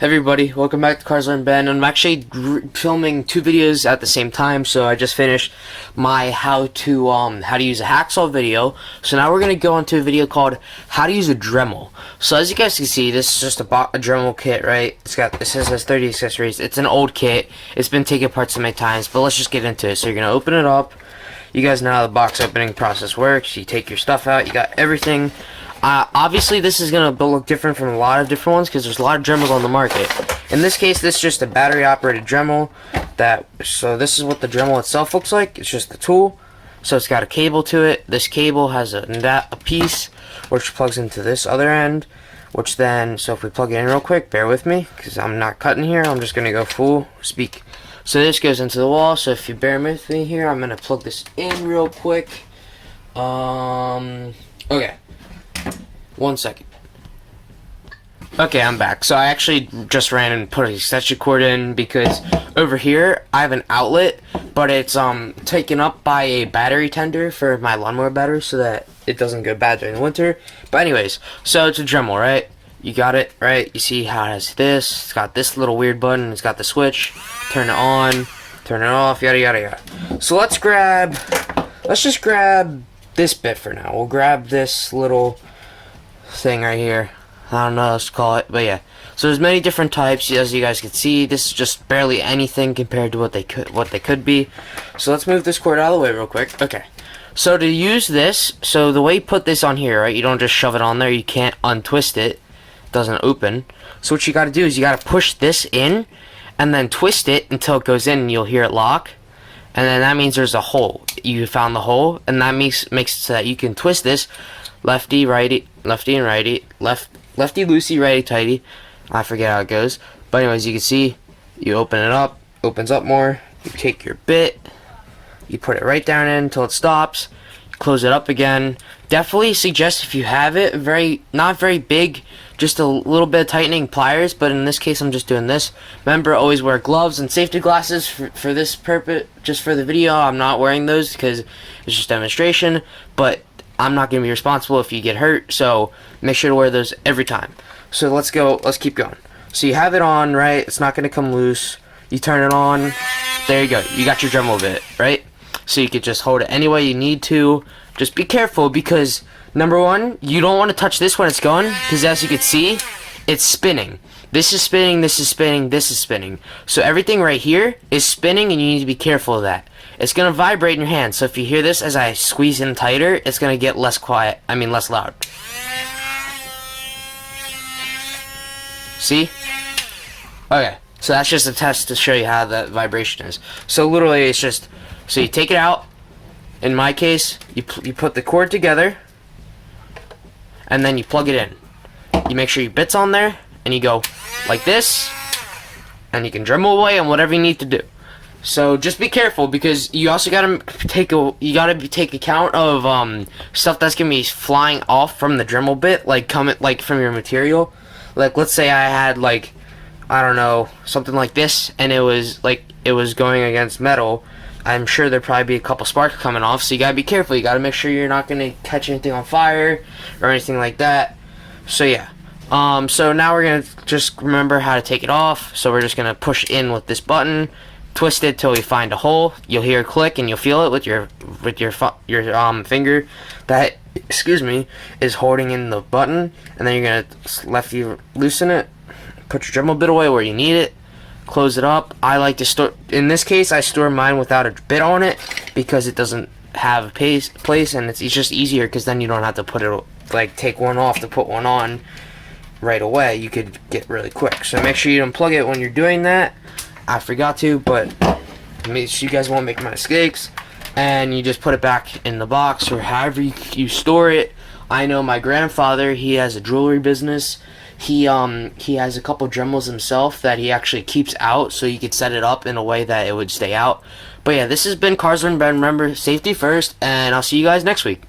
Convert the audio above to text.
Everybody, welcome back to Cars Learn Ben. I'm actually filming two videos at the same time, so I just finished my how to use a hacksaw video. So now we're gonna go into a video called how to use a Dremel. So as you guys can see, this is just a Dremel kit, right? It says 30 accessories. It's an old kit. It's been taken apart so many times, but let's just get into it. So you're gonna open it up. You guys know how the box opening process works. You take your stuff out. You got everything. Obviously, this is going to look different from a lot of different ones because there's a lot of Dremels on the market. In this case, this is just a battery-operated Dremel. So this is what the Dremel itself looks like. It's just the tool. So it's got a cable to it. This cable has a piece which plugs into this other end. Which then, so if we plug it in real quick, bear with me because I'm not cutting here. I'm just going to go full speak. So this goes into the wall. So if you bear with me here, I'm going to plug this in real quick. Okay. 1 second. Okay, I'm back. So I actually just ran and put an extension cord in because over here I have an outlet, but it's taken up by a battery tender for my lawnmower battery so that it doesn't go bad during the winter. But anyways, so it's a Dremel, right? You got it, right? You see how it has this. It's got this little weird button. It's got the switch. Turn it on, turn it off, yada yada yada. So let's just grab this bit for now. We'll grab this little thing right here. I don't know what else to call it, but yeah. So there's many different types, as you guys can see. This is just barely anything compared to what they could be. So let's move this cord out of the way real quick. Okay. So to use this, so the way you put this on here, right? You don't just shove it on there. You can't untwist it. It doesn't open. So what you got to do is you got to push this in, and then twist it until it goes in, and you'll hear it lock. And then that means there's a hole. You found the hole, and that makes it so that you can twist this lefty, righty, lefty and righty, lefty loosey, righty tighty. I forget how it goes. But anyways, you can see, you open it up, opens up more. You take your bit, you put it right down in until it stops. You close it up again. Definitely suggest if you have it, not very big, just a little bit of tightening pliers. But in this case, I'm just doing this. Remember, always wear gloves and safety glasses for this purpose. Just for the video, I'm not wearing those because it's just demonstration. But I'm not going to be responsible if you get hurt, so make sure to wear those every time. So let's keep going. So you have it on, right? It's not going to come loose. You turn it on. There you go. You got your Dremel bit, right? So you could just hold it any way you need to. Just be careful because, number one, you don't want to touch this when it's going because as you can see, it's spinning. This is spinning, this is spinning, this is spinning. So everything right here is spinning and you need to be careful of that. It's going to vibrate in your hand. So if you hear this as I squeeze in tighter, it's going to get less loud. See? Okay. So that's just a test to show you how that vibration is. So literally it's just, so you take it out. In my case, you put the cord together and then you plug it in. You make sure your bit's on there and you go like this and you can Dremel away on whatever you need to do. So just be careful because you also gotta take account of stuff that's gonna be flying off from the Dremel bit, like from your material. Like let's say I had I don't know, something like this, and it was going against metal. I'm sure there'd probably be a couple sparks coming off. So you gotta be careful. You gotta make sure you're not gonna catch anything on fire or anything like that. So yeah. So now we're gonna just remember how to take it off. So we're just gonna push in with this button. Twist it till we find a hole. You'll hear a click and you'll feel it with your finger that is holding in the button, and then you're gonna loosen it, put your Dremel bit away where you need it, close it up. I like to store, in this case I store mine without a bit on it because it doesn't have a place and it's just easier because then you don't have to put it, take one off to put one on right away. You could get really quick. So make sure you unplug it when you're doing that. I forgot to, but make sure you guys won't make my mistakes. And you just put it back in the box or however you store it. I know my grandfather, he has a jewelry business. He has a couple Dremels himself that he actually keeps out so you could set it up in a way that it would stay out. But yeah, this has been Cars Learn Ben. Remember, safety first, and I'll see you guys next week.